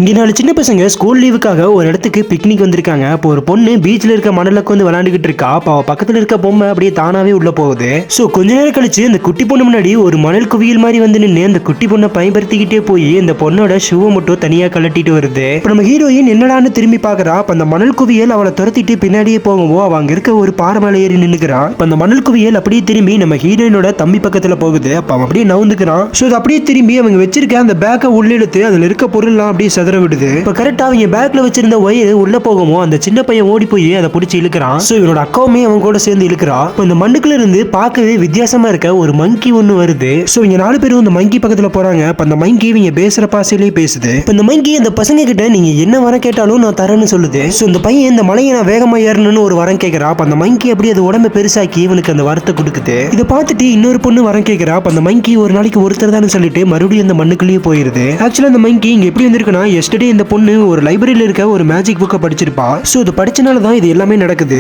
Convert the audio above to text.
இங்க 4 சின்ன பசங்க ஸ்கூல் லீவுக்காக ஒரு இடத்துக்கு பிக்னிக் வந்திருக்காங்க. அப்போ ஒரு பொண்ணு பீச்ல இருக்க மணலுக்கு வந்து விளையாண்டுகிட்டு இருக்கா. அப்ப அவ பக்கத்துல இருக்க பொம்மை அப்படியே தானாவே உள்ள போகுது. சோ கொஞ்ச நேரம் கழிச்சு அந்த குட்டி பொண்ணு முன்னாடி ஒரு மணல் குவியல் மாதிரி வந்து நின்று அந்த குட்டி பொண்ணை பயன்படுத்திக்கிட்டே போய் இந்த பொண்ணோட ஷூவை மட்டும் தனியா கலட்டிட்டு வருது. இப்ப நம்ம ஹீரோயின் என்னடான்னு திரும்பி பாக்குறா. அப்ப அந்த மணல் குவியல் அவளை துரத்திட்டு பின்னாடியே போகவும் அவ அங்க இருக்க ஒரு பாறை மேல ஏறி நின்னுக்கிறான். அப்ப அந்த மணல் குவியல் அப்படியே திரும்பி நம்ம ஹீரோயினோட தம்பி பக்கத்துல போகுது. அப்ப அவன் அப்படியே நவுந்துக்கிறான். சோ அது அப்படியே திரும்பி அவங்க வச்சிருக்க அந்த பேக்கை உள்ள இழுத்து அதுல இருக்க பொருள்லாம் அப்படியே சதற விடுது. இப்ப கரெக்டா அவங்க பேக்ல வச்சிருந்த ஒயர் உள்ள போகவும் அந்த சின்ன பையன் ஓடி போய் அதை பிடிச்சி இழுக்கிறான். சோ இவனோட அக்காவுமே அவன் கூட சேர்ந்து இழுக்கிறா. இந்த மண்ணுக்குள்ள இருந்து பார்க்கவே வித்தியாசமா இருக்க ஒரு மங்கி ஒண்ணு வருது. சோ இவங்க 4 பேரும் இந்த மங்கி பக்கத்துல போறாங்க. அப்ப அந்த மங்கி இவங்க பேசுற பாசையிலேயே பேசுது. இப்ப இந்த மங்கி அந்த பசங்க கிட்ட நீங்க என்ன வரம் கேட்டாலும் நான் தரேன்னு சொல்லுது. சோ இந்த பையன் இந்த மலையை நான் வேகமா ஏறணும்னு ஒரு வரம் கேட்கிறா. அப்ப அந்த மங்கி அப்படி அது உடம்பை பெருசாக்கி இவனுக்கு அந்த வரத்தை கொடுக்குது. இதை பார்த்துட்டு இன்னொரு பொண்ணு வரம் கேட்கிறா. அப்ப அந்த மங்கி ஒரு நாளைக்கு ஒருத்தர் தான் சொல்லிட்டு மறுபடியும் அந்த மண்ணுக்குள்ளேயே போயிருது. ஆக்சுவலா அந்த மங்கி இங்க எப்படி வந்திருக்குன்னா, எஸ்டர்டே இந்த பொண்ணு ஒரு லைப்ரரியில இருக்க ஒரு மேஜிக் புக்கை படிச்சிருப்பா. சோ இது படிச்சனால தான் இது எல்லாமே நடக்குது.